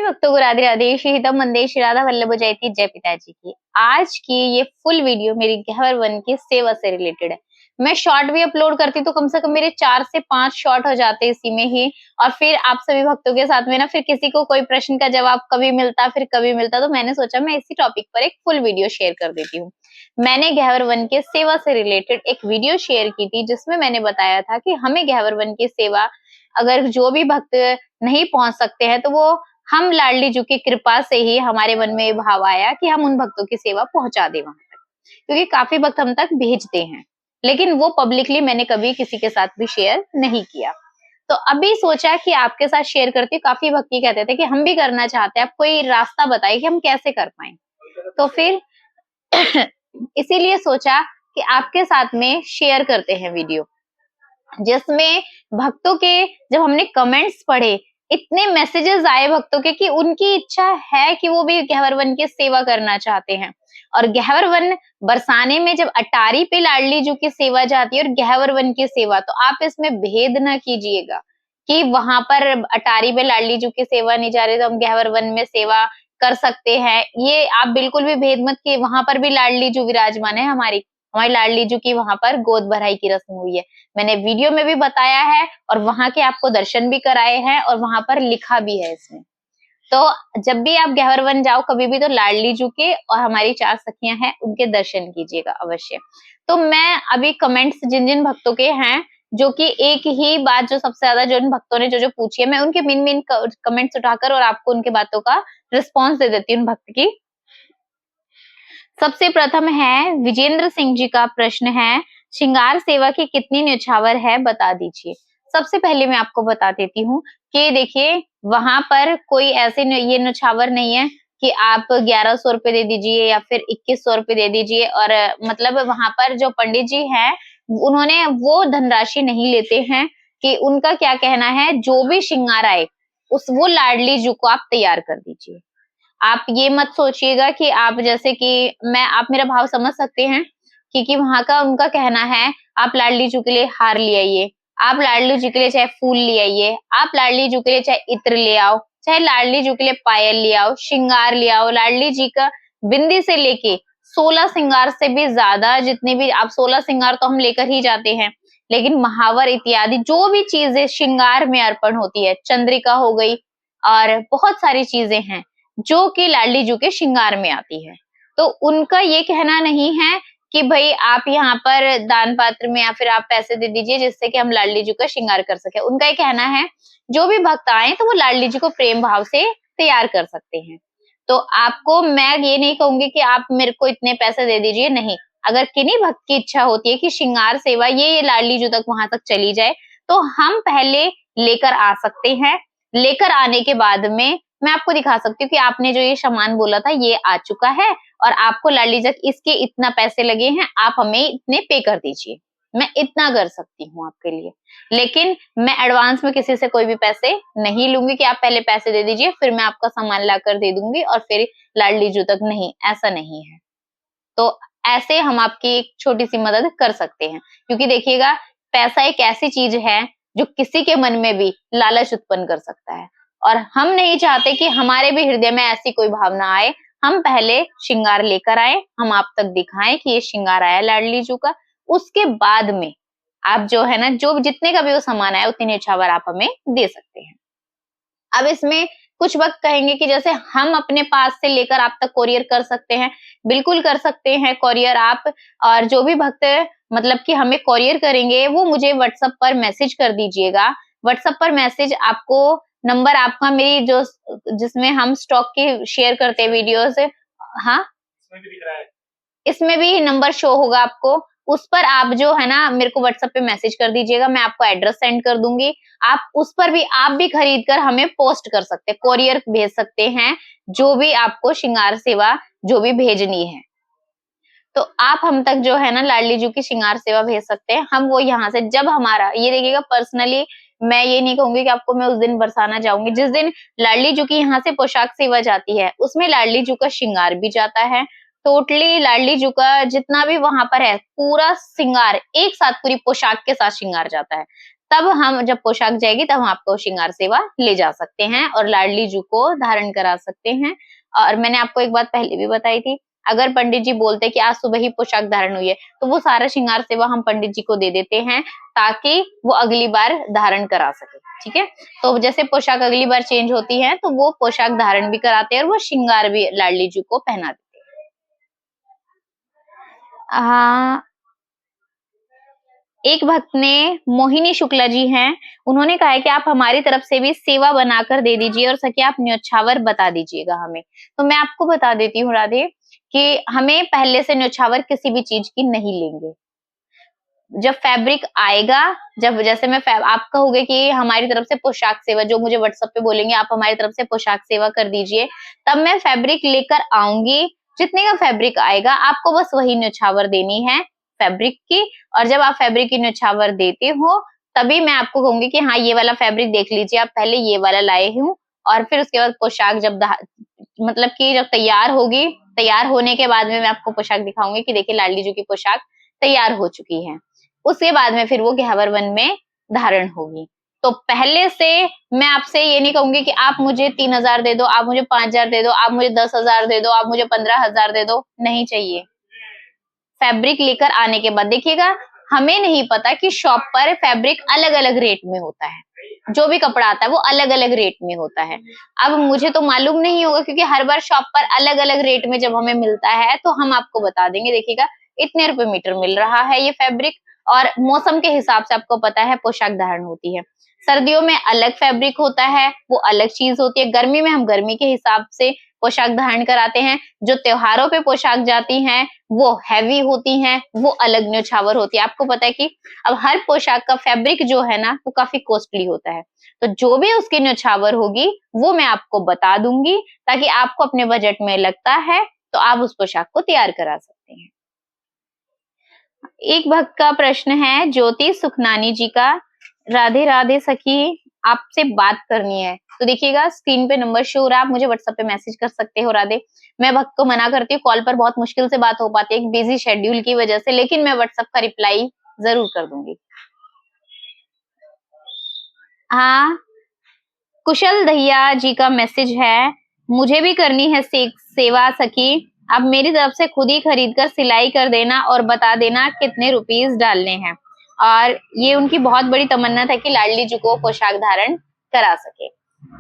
भक्तों को राधे राधे। श्री हितम मंदे श्री राधा वल्लभ जयती जय पिताजी की। आज की ये फुल वीडियो मेरी गहवर वन की सेवा से रिलेटेड है। मैं शॉर्ट भी अपलोड करती तो कम से कम मेरे 4 से 5 शॉर्ट हो जाते इसी में ही, और फिर आप सभी भक्तों के साथ में ना फिर किसी को कोई प्रश्न का जवाब कभी मिलता फिर कभी मिलता, तो मैंने सोचा मैं इसी टॉपिक पर एक फुल वीडियो शेयर कर देती हूँ। मैंने गहवर वन के सेवा से रिलेटेड एक वीडियो शेयर की थी जिसमें मैंने बताया था कि हमें गहवर वन की सेवा अगर जो भी भक्त नहीं पहुंच सकते हैं तो वो हम लाडली जी की कृपा से ही हमारे मन में भाव आया कि हम उन भक्तों की सेवा पहुंचा दें वहां तक, क्योंकि काफी भक्त हम तक भेजते हैं लेकिन वो पब्लिकली मैंने कभी किसी के साथ भी शेयर नहीं किया। तो अभी सोचा कि आपके साथ शेयर करती हूँ। काफी भक्त ये कहते थे कि हम भी करना चाहते हैं, आप कोई रास्ता बताइए कि हम कैसे कर पाए। तो फिर इसीलिए सोचा कि आपके साथ में शेयर करते हैं वीडियो, जिसमें भक्तों के जब हमने कमेंट्स पढ़े, इतने मैसेजेस आए भक्तों के कि उनकी इच्छा है कि वो भी गहवर वन की सेवा करना चाहते हैं। और गहवर वन बरसाने में जब अटारी पे लाडली जी की सेवा जाती है और गहवर वन की सेवा, तो आप इसमें भेद ना कीजिएगा कि वहां पर अटारी पे लाडली जी की सेवा नहीं जा रही तो हम गहवर वन में सेवा कर सकते हैं। ये आप बिल्कुल भी भेद मत किए। वहां पर भी लाडली जी विराजमान है, हमारी लाडली जी की वहां पर गोद भराई की रस्म हुई है। मैंने वीडियो में भी बताया है और वहां के आपको दर्शन भी कराए हैं और वहां पर लिखा भी है इसमें। तो जब भी आप गहवर वन जाओ कभी भी, तो लाडली जी के और हमारी 4 सखियां हैं उनके दर्शन कीजिएगा अवश्य। तो मैं अभी कमेंट्स जिन जिन भक्तों के हैं, जो कि एक ही बात जो सबसे ज्यादा जो इन भक्तों ने जो पूछी है, मैं उनके मेन कमेंट्स उठाकर और आपको उनके बातों का रिस्पॉन्स दे देती हूँ भक्त की। सबसे प्रथम है विजेंद्र सिंह जी का प्रश्न है, श्रृंगार सेवा की कितनी न्यौछावर है बता दीजिए। सबसे पहले मैं आपको बता देती हूँ कि देखिए वहां पर कोई ऐसे ये न्यौछावर नहीं है कि आप 1100 रुपए दे दीजिए या फिर 2100 रुपए दे दीजिए। और मतलब वहां पर जो पंडित जी हैं उन्होंने वो धनराशि नहीं लेते हैं कि उनका क्या कहना है, जो भी श्रृंगार आए वो लाडली जी को आप तैयार कर दीजिए। आप ये मत सोचिएगा कि आप जैसे कि आप मेरा भाव समझ सकते हैं, क्योंकि वहां का उनका कहना है आप लाडली जी के लिए हार ले आइए, आप लाडली जी के लिए चाहे फूल ले आइए, आप लाडली जी के लिए चाहे इत्र ले आओ, चाहे लाडली जी के लिए पायल ले आओ, श्रृंगार ले आओ। लाडली जी का बिंदी से लेके 16 श्रृंगार से भी ज्यादा जितने भी आप 16 श्रृंगार तो हम लेकर ही जाते हैं, लेकिन महावर इत्यादि जो भी चीजें श्रृंगार में अर्पण होती है, चंद्रिका हो गई और बहुत सारी चीजें हैं जो कि लाडली जी के श्रृंगार में आती है। तो उनका ये कहना नहीं है कि भाई आप यहाँ पर दान पात्र में या फिर आप पैसे दे दीजिए जिससे कि हम लाडली जी का श्रृंगार कर सके। उनका ये कहना है जो भी भक्त आए तो वो लाडली जी को प्रेम भाव से तैयार कर सकते हैं। तो आपको मैं ये नहीं कहूंगी कि आप मेरे को इतने पैसे दे दीजिए, नहीं। अगर किन्हीं भक्त की इच्छा होती है कि श्रृंगार सेवा ये लाडली जी तक वहां तक चली जाए तो हम पहले लेकर आ सकते हैं। लेकर आने के बाद में मैं आपको दिखा सकती हूँ कि आपने जो ये सामान बोला था ये आ चुका है और आपको लाडली जी इसके इतना पैसे लगे हैं, आप हमें इतने पे कर दीजिए। मैं इतना कर सकती हूँ आपके लिए, लेकिन मैं एडवांस में किसी से कोई भी पैसे नहीं लूंगी कि आप पहले पैसे दे दीजिए फिर मैं आपका सामान लाकर दे दूंगी और फिर लाडली जी तक, नहीं, ऐसा नहीं है। तो ऐसे हम आपकी एक छोटी सी मदद कर सकते हैं, क्योंकि देखिएगा पैसा एक ऐसी चीज है जो किसी के मन में भी लालच उत्पन्न कर सकता है और हम नहीं चाहते कि हमारे भी हृदय में ऐसी कोई भावना आए। हम पहले श्रृंगार लेकर आए, हम आप तक दिखाएं कि ये श्रृंगार आया लाडली जी का, उसके बाद में आप जो है ना जो जितने का भी वो सामान आया उतनी न्यौछावर आप हमें दे सकते हैं। अब इसमें कुछ वक्त कहेंगे कि जैसे हम अपने पास से लेकर आप तक कोरियर कर सकते हैं, बिल्कुल कर सकते हैं कोरियर आप। और जो भी भक्त मतलब कि हमें कोरियर करेंगे वो मुझे व्हाट्सएप पर मैसेज कर दीजिएगा। व्हाट्सएप पर मैसेज आपको नंबर आपका मेरी जो जिसमें हम स्टॉक की शेयर करते हैं वीडियोस, हाँ इसमें भी दिख रहा है, इसमें भी नंबर शो होगा आपको। उस पर आप जो है ना मेरे को व्हाट्सएप पे मैसेज कर दीजिएगा, मैं आपको एड्रेस सेंड कर दूंगी। आप उस पर भी आप भी खरीद कर हमें पोस्ट कर सकते हैं, कोरियर भेज सकते हैं, जो भी आपको श्रृंगार सेवा जो भी भेजनी है। तो आप हम तक जो है ना लाडली जी की श्रृंगार सेवा भेज सकते हैं। हम वो यहाँ से जब हमारा ये देखिएगा, पर्सनली मैं ये नहीं कहूंगी कि आपको मैं उस दिन बरसाना जाऊंगी। जिस दिन लाडली जी की यहाँ से पोशाक सेवा जाती है उसमें लाडली जी का श्रृंगार भी जाता है। टोटली लाडली जी का जितना भी वहां पर है पूरा श्रृंगार एक साथ पूरी पोशाक के साथ श्रृंगार जाता है। तब हम जब पोशाक जाएगी तब हम आपको श्रृंगार सेवा ले जा सकते हैं और लाडली जू को धारण करा सकते हैं। और मैंने आपको एक बात पहले भी बताई थी, अगर पंडित जी बोलते कि आज सुबह ही पोशाक धारण हुई है तो वो सारा श्रृंगार सेवा हम पंडित जी को दे देते हैं ताकि वो अगली बार धारण करा सके। ठीक है, तो जैसे पोशाक अगली बार चेंज होती है तो वो पोशाक धारण भी कराते हैं और वो श्रृंगार भी लाडली जू को पहना देते हैं। हाँ, एक भक्त ने, मोहिनी शुक्ला जी हैं, उन्होंने कहा है कि आप हमारी तरफ से भी सेवा बनाकर दे दीजिए और सके आप न्योछावर बता दीजिएगा हमें। तो मैं आपको बता देती हूँ राधे कि हमें पहले से न्योछावर किसी भी चीज की नहीं लेंगे। जब फैब्रिक आएगा, जब जैसे आप कहोगे कि हमारी तरफ से पोशाक सेवा, जो मुझे व्हाट्सएप पे बोलेंगे आप हमारी तरफ से पोशाक सेवा कर दीजिए, तब मैं फैब्रिक लेकर आऊंगी। जितने का फैब्रिक आएगा आपको बस वही न्योछावर देनी है फैब्रिक की। और जब आप फैब्रिक की न्योछावर देते हो तभी मैं आपको कहूंगी कि हाँ ये वाला फैब्रिक देख लीजिए, आप पहले ये वाला लाए हूँ। और फिर उसके बाद पोशाक जब मतलब कि जब तैयार होगी, तैयार होने के बाद में मैं आपको पोशाक दिखाऊंगी कि देखिए लाडली जी की पोशाक तैयार हो चुकी है। उसके बाद में फिर वो गह्वर वन में धारण होगी। तो पहले से मैं आपसे ये नहीं कहूंगी कि आप मुझे 3000 दे दो, आप मुझे 5000 दे दो, आप मुझे 10,000 दे दो, आप मुझे 15,000 दे दो, नहीं चाहिए। फैब्रिक लेकर आने के बाद देखिएगा, हमें नहीं पता कि शॉप पर फैब्रिक अलग अलग रेट में होता है, जो भी कपड़ा आता है वो अलग अलग रेट में होता है। अब मुझे तो मालूम नहीं होगा क्योंकि हर बार शॉप पर अलग अलग रेट में जब हमें मिलता है तो हम आपको बता देंगे, देखिएगा इतने रुपए मीटर मिल रहा है ये फैब्रिक। और मौसम के हिसाब से आपको पता है पोशाक धारण होती है। सर्दियों में अलग फैब्रिक होता है, वो अलग चीज होती है। गर्मी में हम गर्मी के हिसाब से पोशाक धारण कराते हैं। जो त्योहारों पे पोशाक जाती हैं वो हैवी होती हैं, वो अलग न्योछावर होती है। आपको पता है कि अब हर पोशाक का फैब्रिक जो है ना वो काफी कॉस्टली होता है। तो जो भी उसकी न्योछावर होगी वो मैं आपको बता दूंगी ताकि आपको अपने बजट में लगता है तो आप उस पोशाक को तैयार करा सकते हैं। एक भक्त का प्रश्न है ज्योति सुखनानी जी का, राधे राधे सखी आपसे बात करनी है। तो देखिएगा स्क्रीन पे नंबर शो हो रहा है, आप मुझे व्हाट्सएप पे मैसेज कर सकते हो राधे। मैं भक्त को मना करती हूँ, कॉल पर बहुत मुश्किल से बात हो पाती है बिजी शेड्यूल की वजह से, लेकिन मैं व्हाट्सएप का रिप्लाई जरूर कर दूंगी। हाँ, कुशल दहिया जी का मैसेज है, मुझे भी करनी है सेवा सखी, अब मेरी तरफ से खुद ही खरीद कर सिलाई कर देना और बता देना कितने रुपीस डालने हैं। और ये उनकी बहुत बड़ी तमन्ना था कि लाडली जी को पोशाक धारण करा सके।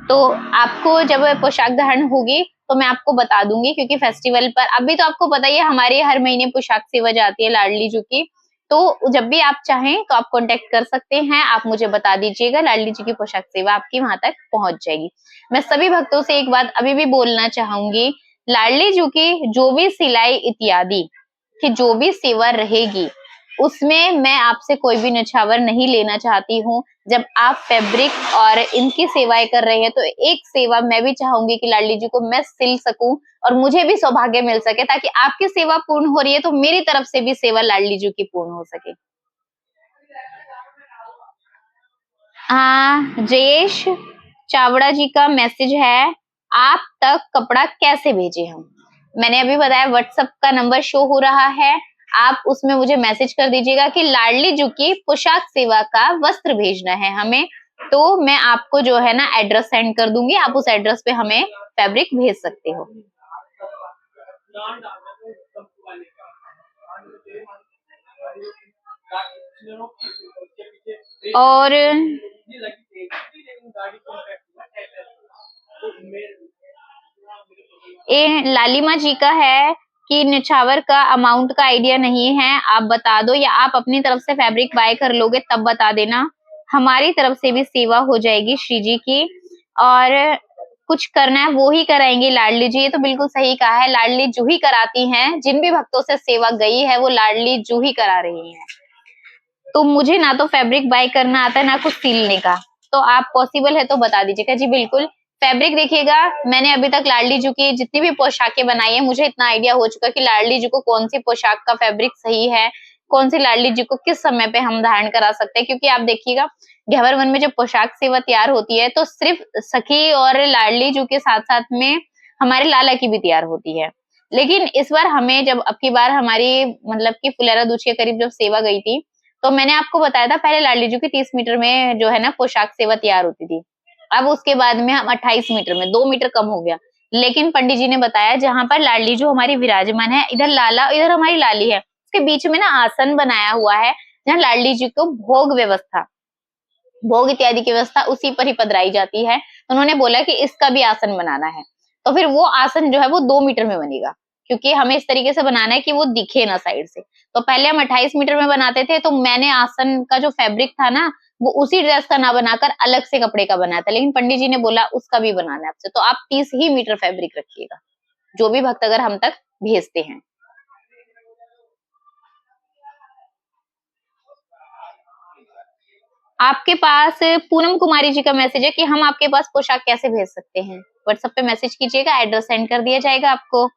तो आपको जब पोशाक धारण होगी तो मैं आपको बता दूंगी, क्योंकि फेस्टिवल पर अभी तो आपको पता ही है हमारे हर महीने पोशाक सेवा जाती है लाडली जी की। तो जब भी आप चाहें तो आप कांटेक्ट कर सकते हैं, आप मुझे बता दीजिएगा, लाडली जी की पोशाक सेवा आपकी वहां तक पहुंच जाएगी। मैं सभी भक्तों से एक बात अभी भी बोलना चाहूंगी, लाडली जी की जो भी सिलाई इत्यादि की जो भी सेवा रहेगी उसमें मैं आपसे कोई भी न्योछावर नहीं लेना चाहती हूँ। जब आप फैब्रिक और इनकी सेवाएं कर रहे हैं तो एक सेवा मैं भी चाहूंगी कि लाडली जी को मैं सिल सकूं और मुझे भी सौभाग्य मिल सके, ताकि आपकी सेवा पूर्ण हो रही है तो मेरी तरफ से भी सेवा लाडली जी की पूर्ण हो सके। जयेश चावड़ा जी का मैसेज है, आप तक कपड़ा कैसे भेजे हम। मैंने अभी बताया व्हाट्सएप का नंबर शो हो रहा है, आप उसमें मुझे मैसेज कर दीजिएगा कि लाडली जी की पोशाक सेवा का वस्त्र भेजना है हमें, तो मैं आपको जो है ना एड्रेस सेंड कर दूंगी, आप उस एड्रेस पे हमें फैब्रिक भेज सकते हो। और ये लालिमा जी का है कि निछावर का अमाउंट का आइडिया नहीं है, आप बता दो, या आप अपनी तरफ से फैब्रिक बाय कर लोगे तब बता देना, हमारी तरफ से भी सेवा हो जाएगी श्री जी की। और कुछ करना है वो ही कराएंगे लाडली जी, ये तो बिल्कुल सही कहा है, लाडली जू ही कराती हैं, जिन भी भक्तों से सेवा गई है वो लाडली जू ही करा रही है। तो मुझे ना तो फैब्रिक बाय करना आता है ना कुछ सिलने का, तो आप पॉसिबल है तो बता दीजिएगा। जी बिल्कुल, फैब्रिक देखिएगा, मैंने अभी तक लाडली जी की जितनी भी पोशाकें बनाई है मुझे इतना आइडिया हो चुका कि लाडली जी को कौन सी पोशाक का फैब्रिक सही है, कौन सी लाडली जी को किस समय पे हम धारण करा सकते हैं। क्योंकि आप देखिएगा गह्वर वन में जब पोशाक सेवा तैयार होती है तो सिर्फ सखी और लाडली जी के साथ साथ में हमारे लाला की भी तैयार होती है। लेकिन इस बार हमें जब अब की बार हमारी मतलब की फुलेरा दूज के करीब जब सेवा गई थी तो मैंने आपको बताया था पहले लाडली जी की 30 मीटर में जो है ना पोशाक सेवा तैयार होती थी। अब उसके बाद में हम 28 मीटर में 2 मीटर कम हो गया। लेकिन पंडित जी ने बताया जहाँ पर लाडली जो हमारी विराजमान है, इधर लाला, इधर हमारी लाली है, उसके बीच में ना आसन बनाया हुआ है, जहाँ लाडली जी को भोग इत्यादि की व्यवस्था उसी पर ही पधराई जाती है। उन्होंने बोला कि इसका भी आसन बनाना है, तो फिर वो आसन जो है वो 2 मीटर में बनेगा, क्योंकि हमें इस तरीके से बनाना है कि वो दिखे ना साइड से। तो पहले हम 28 मीटर में बनाते थे, तो मैंने आसन का जो फैब्रिक था ना, वो उसी ड्रेस का ना बनाकर अलग से कपड़े का बनाया था, लेकिन पंडित जी ने बोला उसका भी बनाना है आपसे, तो आप 30 ही मीटर फैब्रिक रखिएगा, जो भी भक्त अगर हम तक भेजते हैं। आपके पास पूनम कुमारी जी का मैसेज है कि हम आपके पास पोशाक कैसे भेज सकते हैं। व्हाट्सएप पे मैसेज कीजिएगा, एड्रेस सेंड कर दिया जाएगा आपको।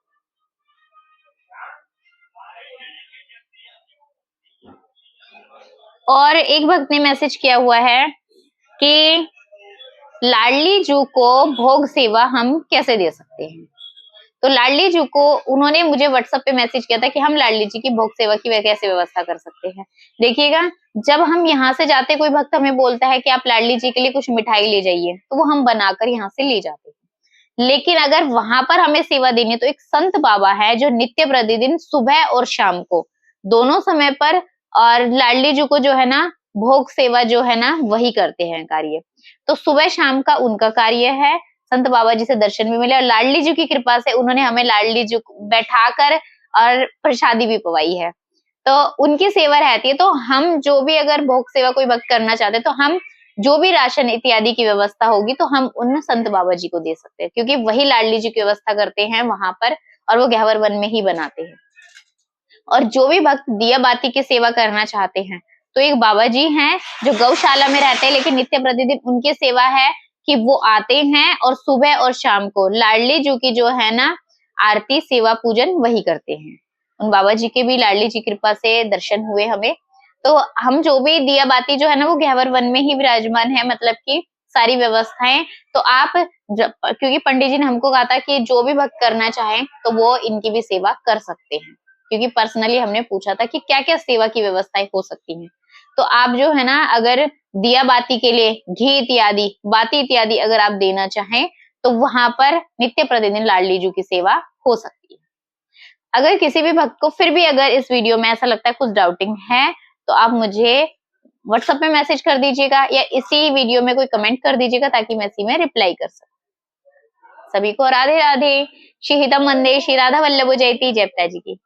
और एक भक्त ने मैसेज किया हुआ है कि लाडली जू को भोग सेवा हम कैसे दे सकते हैं। तो लाडली जी को उन्होंने मुझे व्हाट्सएप पे मैसेज किया था कि हम लाडली जी की भोग सेवा की कैसे व्यवस्था कर सकते हैं। देखिएगा, जब हम यहाँ से जाते, कोई भक्त हमें बोलता है कि आप लाडली जी के लिए कुछ मिठाई ले जाइए, तो वो हम बनाकर यहाँ से ले जाते हैं। लेकिन अगर वहां पर हमें सेवा देनी है, तो एक संत बाबा है जो नित्य प्रतिदिन सुबह और शाम को दोनों समय पर और लाडली जी को जो है ना भोग सेवा जो है ना वही करते हैं कार्य। तो सुबह शाम का उनका कार्य है। संत बाबा जी से दर्शन भी मिले और लाडली जी की कृपा से उन्होंने हमें लाडली जी को बैठाकर और प्रसादी भी पवाई है। तो उनकी सेवा रहती है। तो हम जो भी अगर भोग सेवा कोई भक्त करना चाहते हैं, तो हम जो भी राशन इत्यादि की व्यवस्था होगी, तो हम उन संत बाबा जी को दे सकते हैं, क्योंकि वही लाडली जी की व्यवस्था करते हैं वहां पर, और वो गहवर वन में ही बनाते हैं। और जो भी भक्त दिया बाती की सेवा करना चाहते हैं, तो एक बाबा जी हैं जो गौशाला में रहते हैं, लेकिन नित्य प्रतिदिन उनकी सेवा है कि वो आते हैं और सुबह और शाम को लाडली जी की जो है ना आरती सेवा पूजन वही करते हैं। उन बाबा जी के भी लाडली जी कृपा से दर्शन हुए हमें। तो हम जो भी दिया बाती जो है ना वो गहवर वन में ही विराजमान है, मतलब कि सारी व्यवस्थाएं। तो आप क्योंकि पंडित जी ने हमको कहा था कि जो भी भक्त करना चाहे तो वो इनकी भी सेवा कर सकते हैं, क्योंकि पर्सनली हमने पूछा था कि क्या क्या सेवा की व्यवस्थाएं हो सकती हैं। तो आप जो है ना अगर दिया बाती के लिए घी इत्यादि बाती इत्यादि अगर आप देना चाहें, तो वहां पर नित्य प्रतिदिन लाडली जी की सेवा हो सकती है। अगर किसी भी भक्त को फिर भी अगर इस वीडियो में ऐसा लगता है कुछ डाउटिंग है, तो आप मुझे व्हाट्सएप में मैसेज कर दीजिएगा या इसी वीडियो में कोई कमेंट कर दीजिएगा, ताकि मैं इसी में रिप्लाई कर सकूं। सभी को राधे राधे। श्री हितम वंदे, श्री राधा वल्लभ जयती। जय पिताजी की।